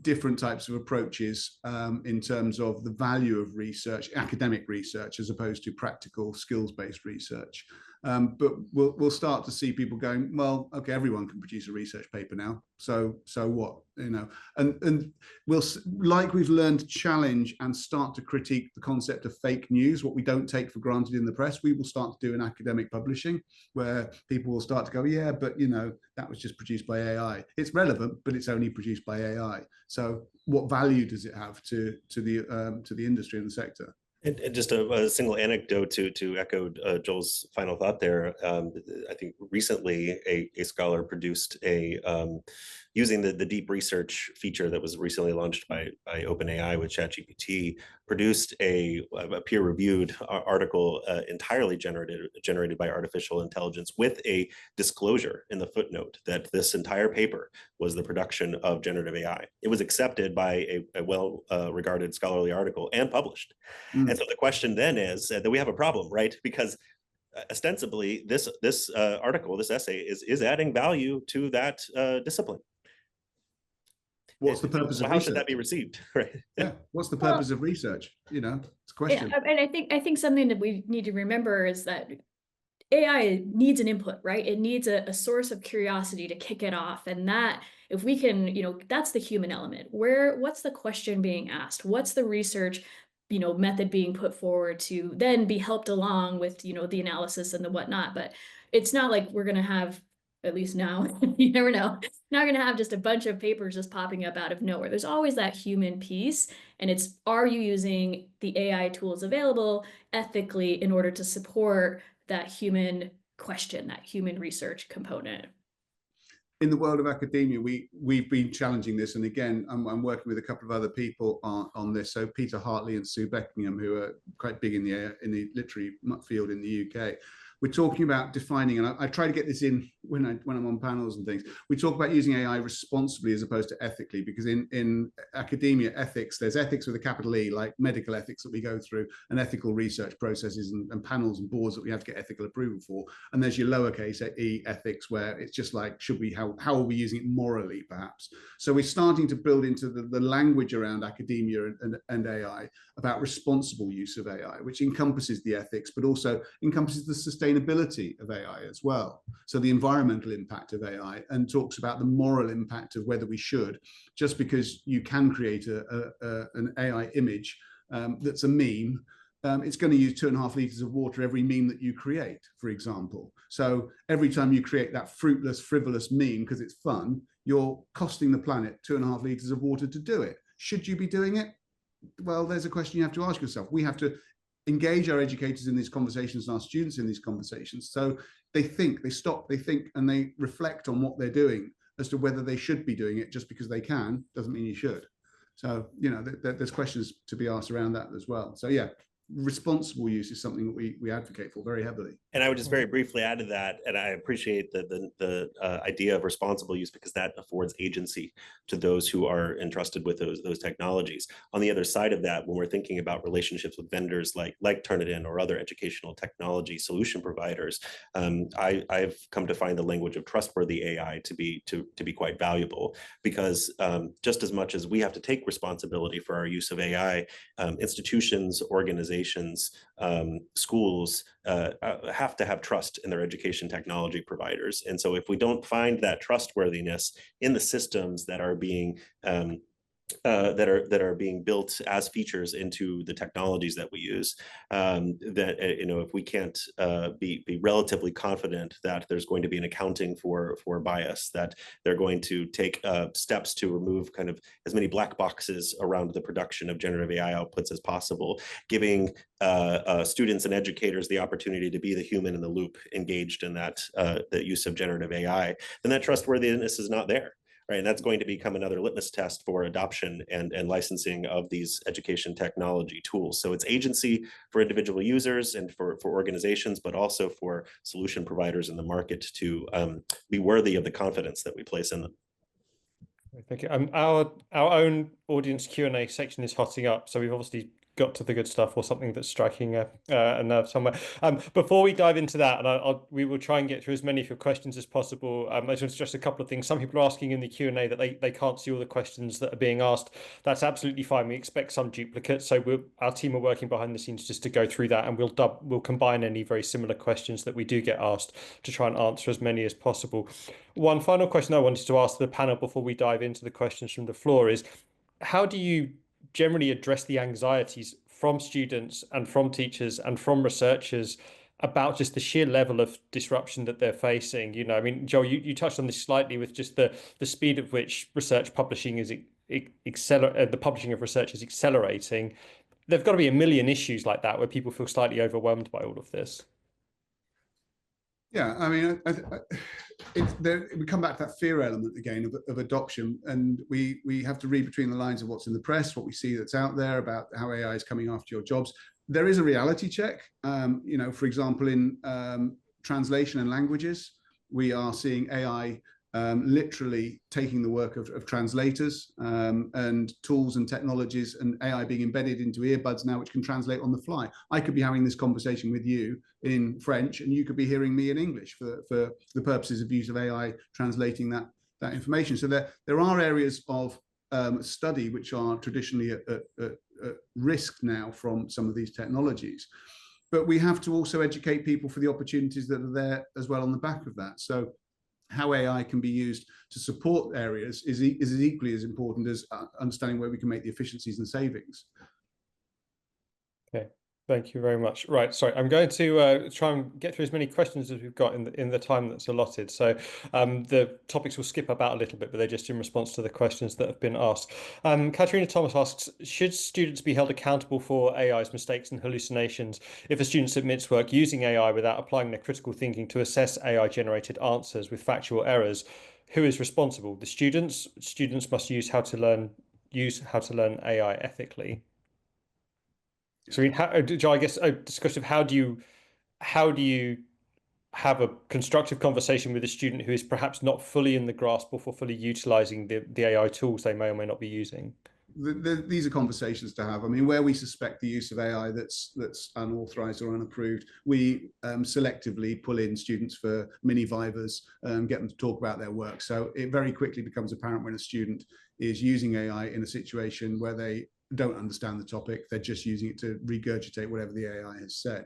different types of approaches in terms of the value of research, academic research, as opposed to practical skills-based research. But we'll start to see people going, well, okay, everyone can produce a research paper now, so what, and we've learned to challenge and start to critique the concept of fake news, what we don't take for granted in the press. We will start to do in academic publishing, where people will start to go, yeah, but that was just produced by AI. It's relevant, but it's only produced by AI. So what value does it have to the industry and the sector? And just a single anecdote to echo Joel's final thought there. I think recently a scholar produced using the deep research feature that was recently launched by OpenAI with ChatGPT, produced a peer-reviewed article entirely generated by artificial intelligence, with a disclosure in the footnote that this entire paper was the production of generative AI. It was accepted by a well-regarded scholarly article and published. And so the question then is that we have a problem, right? Because ostensibly this article, this essay is adding value to that discipline. What's the purpose of research? How should that be received? Right. Yeah. What's the purpose of research? It's a question. Yeah, and I think something that we need to remember is that AI needs an input, right? It needs a source of curiosity to kick it off. And that, if we can, that's the human element. What's the question being asked? What's the research method being put forward to then be helped along with, the analysis and the whatnot. But it's not like we're going to have, at least now, you never know, not going to have just a bunch of papers just popping up out of nowhere. There's always that human piece. And it's, are you using the AI tools available ethically in order to support that human question, that human research component? In the world of academia, we've been challenging this, and again, I'm working with a couple of other people on this. So Peter Hartley and Sue Beckingham, who are quite big in the literary field in the UK. We're talking about defining, and I try to get this in when I'm on panels and things. We talk about using AI responsibly as opposed to ethically, because in academia ethics, there's ethics with a capital E, like medical ethics that we go through, and ethical research processes and panels and boards that we have to get ethical approval for. And there's your lowercase e ethics, where it's just like, how are we using it morally, perhaps? So we're starting to build into the language around academia and AI about responsible use of AI, which encompasses the ethics, but also encompasses the sustainability of AI as well. So the environmental impact of AI, and talks about the moral impact of whether we should, just because you can create an AI image that's a meme, it's going to use 2.5 liters of water every meme that you create, for example. So every time you create that fruitless, frivolous meme because it's fun, you're costing the planet 2.5 liters of water to do it. Should you be doing it? Well, there's a question you have to ask yourself. We have to engage our educators in these conversations and our students in these conversations. So they think, they stop, they think, and they reflect on what they're doing as to whether they should be doing it. Just because they can doesn't mean you should. So, you know, there's questions to be asked around that as well. So yeah, responsible use is something that we advocate for very heavily. And I would just very briefly add to that, and I appreciate the idea of responsible use, because that affords agency to those who are entrusted with those technologies. On the other side of that, when we're thinking about relationships with vendors like Turnitin or other educational technology solution providers, I've come to find the language of trustworthy AI to be quite valuable, because just as much as we have to take responsibility for our use of AI, institutions, organizations, schools have to have trust in their education technology providers. And so if we don't find that trustworthiness in the systems that are being that are being built as features into the technologies that we use, that if we can't be relatively confident that there's going to be an accounting for bias, that they're going to take steps to remove kind of as many black boxes around the production of generative AI outputs as possible, giving students and educators the opportunity to be the human in the loop engaged in that the use of generative AI, then that trustworthiness is not there. Right, and that's going to become another litmus test for adoption and licensing of these education technology tools. So it's agency for individual users and for organizations, but also for solution providers in the market to be worthy of the confidence that we place in them. Thank you. Our own audience Q&A section is hotting up, so we've obviously got to the good stuff, or something that's striking a nerve somewhere. Before we dive into that, and we will try and get through as many of your questions as possible. I just want to stress a couple of things. Some people are asking in the Q&A that they can't see all the questions that are being asked. That's absolutely fine. We expect some duplicates, so our team are working behind the scenes just to go through that, and we'll combine any very similar questions that we do get asked to try and answer as many as possible. One final question I wanted to ask the panel before we dive into the questions from the floor is, how do you generally address the anxieties from students and from teachers and from researchers about just the sheer level of disruption that they're facing? You know, I mean, Joel, you touched on this slightly with just the speed at which research publishing is the publishing of research is accelerating. There've got to be a million issues like that where people feel slightly overwhelmed by all of this. Yeah, I mean, we come back to that fear element again of adoption, and we have to read between the lines of what's in the press, what we see that's out there about how AI is coming after your jobs. There is a reality check. For example, in translation and languages, we are seeing AI literally taking the work of translators, and tools and technologies and AI being embedded into earbuds now, which can translate on the fly. I could be having this conversation with you in French, and you could be hearing me in English for the purposes of use of AI translating that information. So there are areas of study which are traditionally at risk now from some of these technologies. But we have to also educate people for the opportunities that are there as well on the back of that. So how AI can be used to support areas is equally as important as understanding where we can make the efficiencies and savings. Okay, thank you very much. Right, sorry, I'm going to try and get through as many questions as we've got in the time that's allotted. So the topics will skip about a little bit, but they're just in response to the questions that have been asked. Katerina Thomas asks, should students be held accountable for AI's mistakes and hallucinations if a student submits work using AI without applying their critical thinking to assess AI-generated answers with factual errors? Who is responsible? The students? Students must use how to learn AI ethically. So I mean, Joe, I guess a discussion of how do you have a constructive conversation with a student who is perhaps not fully in the grasp or for fully utilizing the AI tools they may or may not be using? These are conversations to have. I mean, where we suspect the use of AI that's unauthorized or unapproved, we selectively pull in students for mini vivas and get them to talk about their work. So it very quickly becomes apparent when a student is using AI in a situation where they don't understand the topic, they're just using it to regurgitate whatever the AI has said.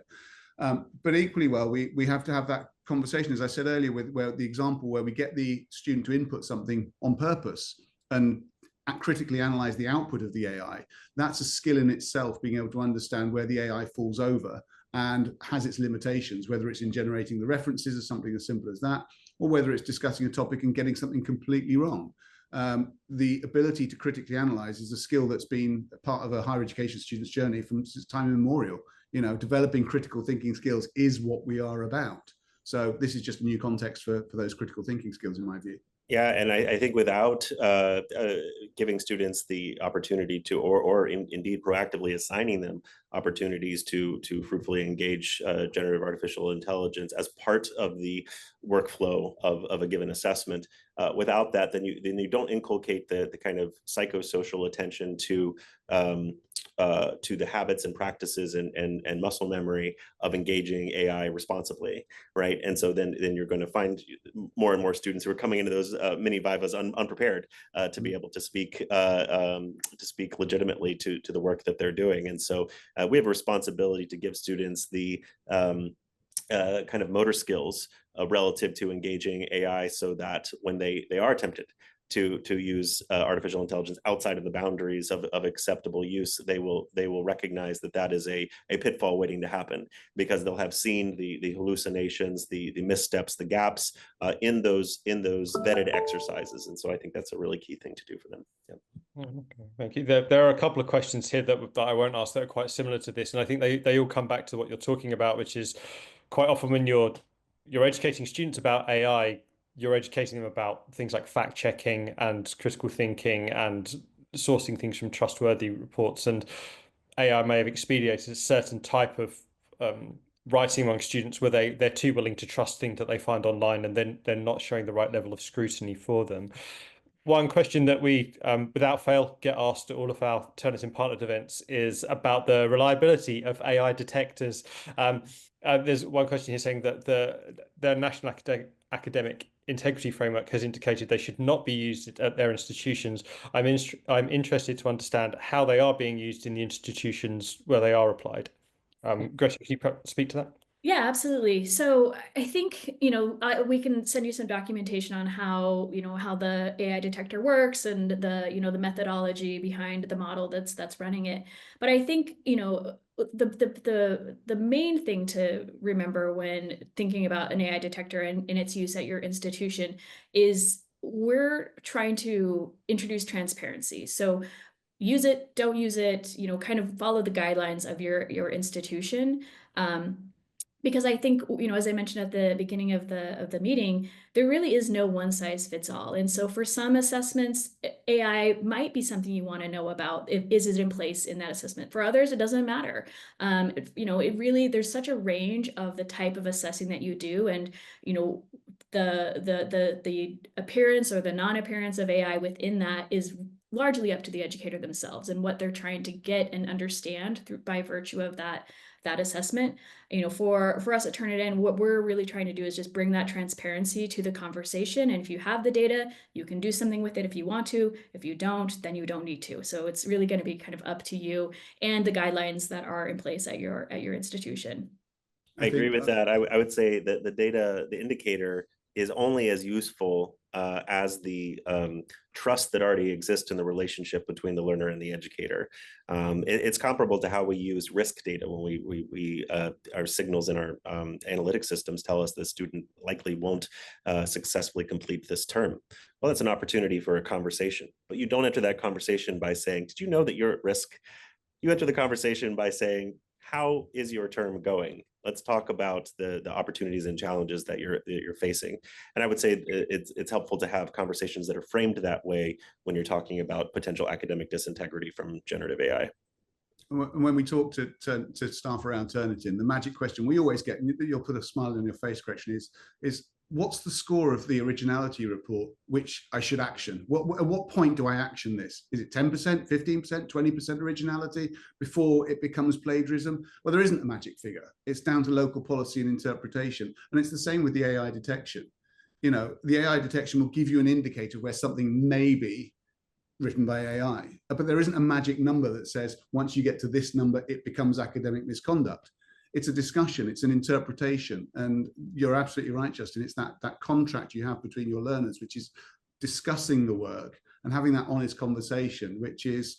But equally well, we have to have that conversation, as I said earlier, with the example where we get the student to input something on purpose and critically analyze the output of the AI. That's a skill in itself, being able to understand where the AI falls over and has its limitations, whether it's in generating the references or something as simple as that, or whether it's discussing a topic and getting something completely wrong. The ability to critically analyze is a skill that's been part of a higher education student's journey from time immemorial. developing critical thinking skills is what we are about. So this is just a new context for those critical thinking skills, in my view. Yeah, and I think without giving students the opportunity to, or indeed proactively assigning them opportunities to fruitfully engage generative artificial intelligence as part of the workflow of a given assessment, without that, then you don't inculcate the kind of psychosocial attention to the habits and practices and muscle memory of engaging AI responsibly, right? And so then you're going to find more and more students who are coming into those mini Vivas unprepared to be able to speak legitimately to the work that they're doing. And so we have a responsibility to give students the kind of motor skills relative to engaging AI, so that when they are tempted to use artificial intelligence outside of the boundaries of acceptable use, they will recognize that is a pitfall waiting to happen, because they'll have seen the hallucinations, the missteps, the gaps in those vetted exercises. And so I think that's a really key thing to do for them. Yeah. Okay, thank you. There are a couple of questions here that I won't ask that are quite similar to this, and I think they all come back to what you're talking about, which is quite often when you're educating students about AI, you're educating them about things like fact checking and critical thinking and sourcing things from trustworthy reports. And AI may have expedited a certain type of writing among students where they're too willing to trust things that they find online, and then they're not showing the right level of scrutiny for them. One question that we, without fail, get asked at all of our Turnitin partnered events is about the reliability of AI detectors. There's one question here saying that the National Academic Integrity Framework has indicated they should not be used at their institutions. I'm interested to understand how they are being used in the institutions where they are applied. Greta, can you speak to that? Yeah, absolutely. So I think, we can send you some documentation on how, how the AI detector works and the methodology behind the model that's running it. But I think, the main thing to remember when thinking about an AI detector and its use at your institution is we're trying to introduce transparency. So use it, don't use it, kind of follow the guidelines of your institution. Because I think, as I mentioned at the beginning of the meeting, there really is no one size fits all. And so for some assessments, AI might be something you want to know about. Is it in place in that assessment? For others, it doesn't matter. It really, there's such a range of the type of assessing that you do, and the appearance or the non-appearance of AI within that is largely up to the educator themselves and what they're trying to get and understand by virtue of that assessment. For us at Turnitin, what we're really trying to do is just bring that transparency to the conversation. And if you have the data, you can do something with it if you want to. If you don't, then you don't need to. So it's really going to be kind of up to you and the guidelines that are in place at your institution. I agree with that. I would say that the indicator is only as useful as the trust that already exists in the relationship between the learner and the educator. It's comparable to how we use risk data when our signals in our analytic systems tell us the student likely won't successfully complete this term. Well, that's an opportunity for a conversation, but you don't enter that conversation by saying, "Did you know that you're at risk?" You enter the conversation by saying, "How is your term going? Let's talk about the opportunities and challenges that you're facing." And I would say it's helpful to have conversations that are framed that way when you're talking about potential academic disintegrity from generative AI. When we talk to staff around Turnitin, the magic question we always get, and you'll put a smile on your face, correction, is what's the score of the originality report which I should action? At what point do I action this? Is it 10%, 15%, 20% originality before it becomes plagiarism? Well, there isn't a magic figure. It's down to local policy and interpretation. And it's the same with the AI detection. The AI detection will give you an indicator where something may be written by AI, but there isn't a magic number that says once you get to this number, it becomes academic misconduct. It's a discussion, it's an interpretation. And you're absolutely right, Justin. It's that contract you have between your learners, which is discussing the work and having that honest conversation, which is,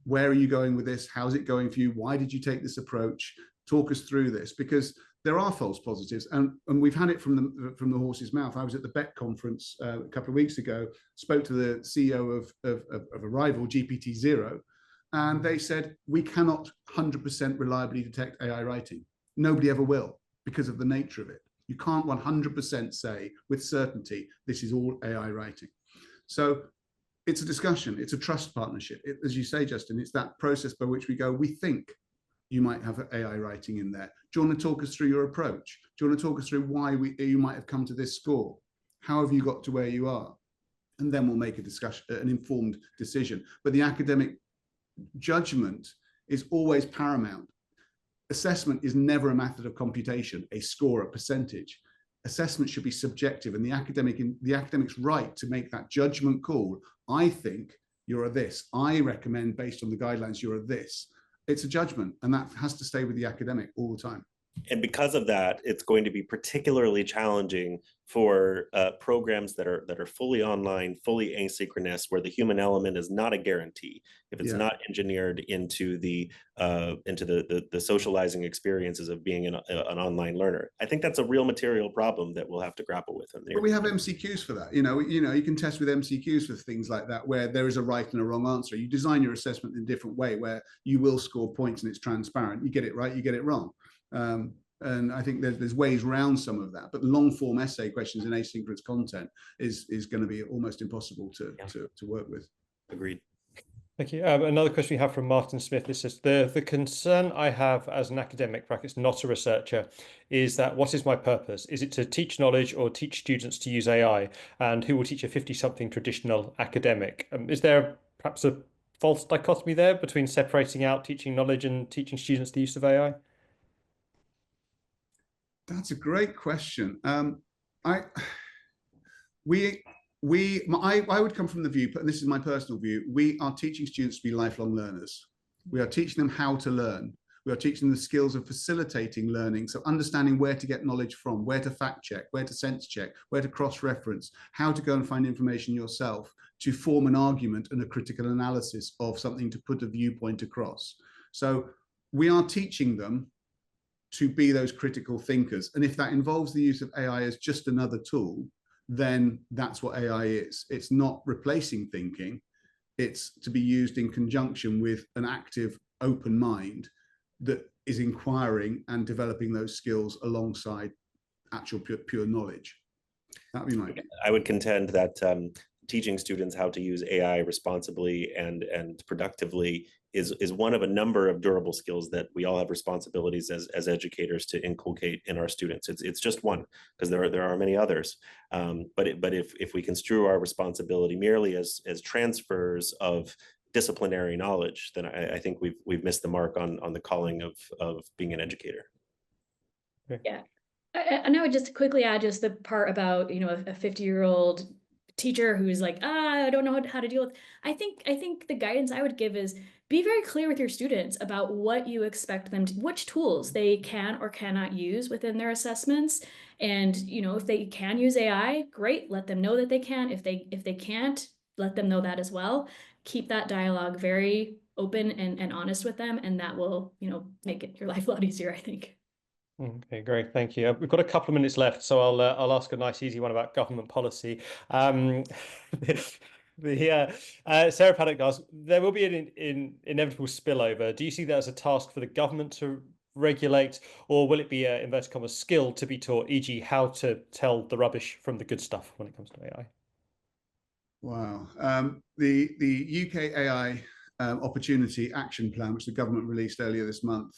where are you going with this? How's it going for you? Why did you take this approach? Talk us through this, because there are false positives, and we've had it from the horse's mouth. I was at the BET conference a couple of weeks ago, spoke to the CEO of a rival, GPT-0, and they said, we cannot 100% reliably detect AI writing. Nobody ever will because of the nature of it. You can't 100% say with certainty, this is all AI writing. So it's a discussion, it's a trust partnership. As you say, Justin, it's that process by which we go, we think you might have AI writing in there. Do you want to talk us through your approach? Do you want to talk us through why you might have come to this score? How have you got to where you are? And then we'll make a discussion, an informed decision. But the academic judgment is always paramount. Assessment is never a method of computation, a score, a percentage. Assessment should be subjective, and the academic's right to make that judgment call. I think you're a this. I recommend, based on the guidelines, you're a this. It's a judgment, and that has to stay with the academic all the time. And because of that, it's going to be particularly challenging for programs that are fully online, fully asynchronous, where the human element is not a guarantee. If it's not engineered into the socializing experiences of being an online learner, I think that's a real material problem that we'll have to grapple with. But we have MCQs for that. You can test with MCQs for things like that, where there is a right and a wrong answer. You design your assessment in a different way, where you will score points and it's transparent. You get it right, you get it wrong. And I think there's ways around some of that, but long form essay questions in asynchronous content is going to be almost impossible to work with. Agreed. Thank you. Another question we have from Martin Smith. This says, the concern I have as an academic, brackets, not a researcher, is that what is my purpose? Is it to teach knowledge or teach students to use AI? And who will teach a 50-something traditional academic? Is there perhaps a false dichotomy there between separating out teaching knowledge and teaching students the use of AI? That's a great question. I would come from the view, and this is my personal view, we are teaching students to be lifelong learners. We are teaching them how to learn. We are teaching them the skills of facilitating learning. So understanding where to get knowledge from, where to fact check, where to sense check, where to cross-reference, how to go and find information yourself, to form an argument and a critical analysis of something, to put a viewpoint across. So we are teaching them to be those critical thinkers. And if that involves the use of AI as just another tool, then that's what AI is. It's not replacing thinking. It's to be used in conjunction with an active, open mind that is inquiring and developing those skills alongside actual pure knowledge. That would be my view. I would contend that teaching students how to use AI responsibly and productively is one of a number of durable skills that we all have responsibilities as educators to inculcate in our students. It's just one, because there are many others. But if we construe our responsibility merely as transfers of disciplinary knowledge, then I think we've missed the mark on the calling of being an educator. Yeah. And I would just quickly add just the part about, a 50-year-old teacher who's like, I don't know how to deal with. I think the guidance I would give is be very clear with your students about what you expect them to, which tools they can or cannot use within their assessments. And, if they can use AI, great, let them know that they can. If they can't, let them know that as well. Keep that dialogue very open and honest with them, and that will, make your life a lot easier, I think. Okay, great, thank you. We've got a couple of minutes left, so I'll ask a nice, easy one about government policy. Sarah Paddock asks, there will be an inevitable spillover. Do you see that as a task for the government to regulate, or will it be an inverted commas skill to be taught, e.g., how to tell the rubbish from the good stuff when it comes to AI? Wow. The UK AI Opportunity Action Plan, which the government released earlier this month,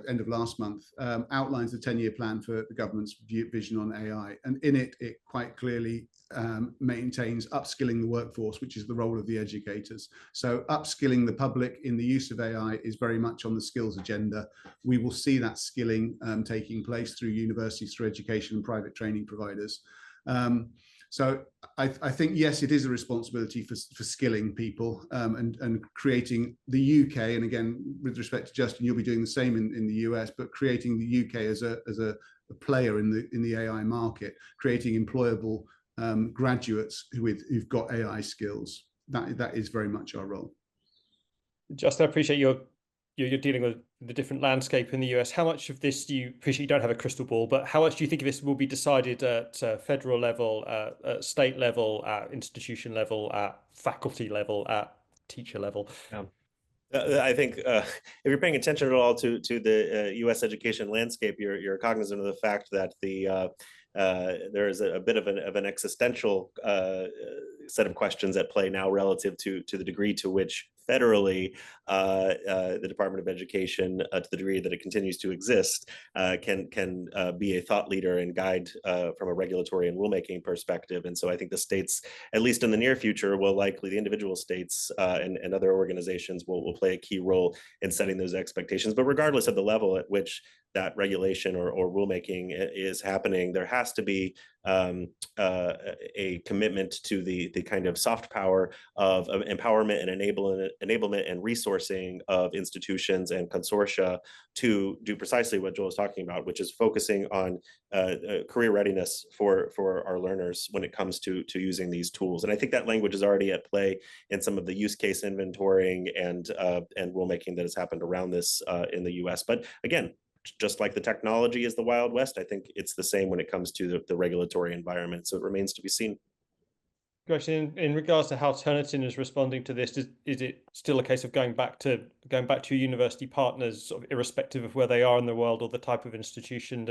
end of last month, outlines the 10-year plan for the government's vision on AI. And in it quite clearly maintains upskilling the workforce, which is the role of the educators. So upskilling the public in the use of AI is very much on the skills agenda. We will see that skilling taking place through universities, through education and private training providers. So I think, yes, it is a responsibility for skilling people and creating the UK. And again, with respect to Justin, you'll be doing the same in the US, but creating the UK as a player in the AI market, creating employable graduates who've got AI skills. That is very much our role. Justin, I appreciate you're dealing with the different landscape in the US. How much of this do you appreciate? You don't have a crystal ball, but how much do you think of this will be decided at federal level, at state level, at institution level, at faculty level, at teacher level? I think if you're paying attention at all to the U.S. education landscape, you're cognizant of the fact that there is a bit of an existential set of questions at play now relative to the degree to which federally the Department of Education, to the degree that it continues to exist, can be a thought leader and guide from a regulatory and rulemaking perspective. And so I think the states, at least in the near future, will likely, the individual states and other organizations will play a key role in setting those expectations. But regardless of the level at which that regulation or rulemaking is happening, there has to be a commitment to the kind of soft power of empowerment and enablement and resourcing of institutions and consortia to do precisely what Joel is talking about, which is focusing on career readiness for our learners when it comes to using these tools. And I think that language is already at play in some of the use case inventorying and rulemaking that has happened around this in the U.S. But again, just like the technology is the Wild West, I think it's the same when it comes to the regulatory environment. So it remains to be seen. Question in regards to how Turnitin is responding to this, is it still a case of going back to your university partners, sort of irrespective of where they are in the world or the type of institution,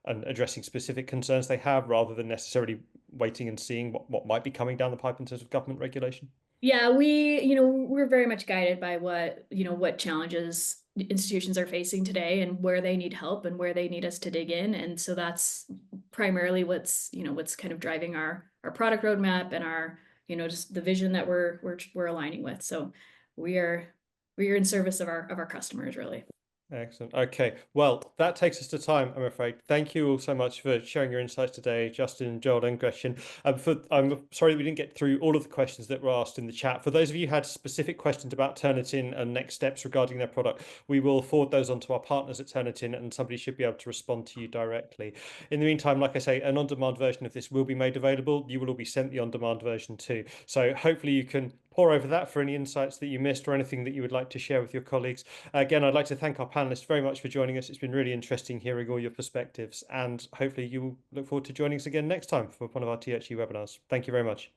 and addressing specific concerns they have, rather than necessarily waiting and seeing what might be coming down the pipe in terms of government regulation? Yeah, we're very much guided by what challenges institutions are facing today and where they need help and where they need us to dig in. And so that's primarily what's kind of driving our product roadmap and our, just the vision that we're aligning with. So we are in service of our customers, really. Excellent. Okay. Well, that takes us to time, I'm afraid. Thank you all so much for sharing your insights today, Justin, Joel, and Gretchen. I'm sorry we didn't get through all of the questions that were asked in the chat. For those of you who had specific questions about Turnitin and next steps regarding their product, we will forward those on to our partners at Turnitin, and somebody should be able to respond to you directly. In the meantime, like I say, an on-demand version of this will be made available. You will all be sent the on-demand version too. So hopefully you can pore over that for any insights that you missed or anything that you would like to share with your colleagues. Again, I'd like to thank our panelists very much for joining us. It's been really interesting hearing all your perspectives, and hopefully you will look forward to joining us again next time for one of our THE webinars. Thank you very much.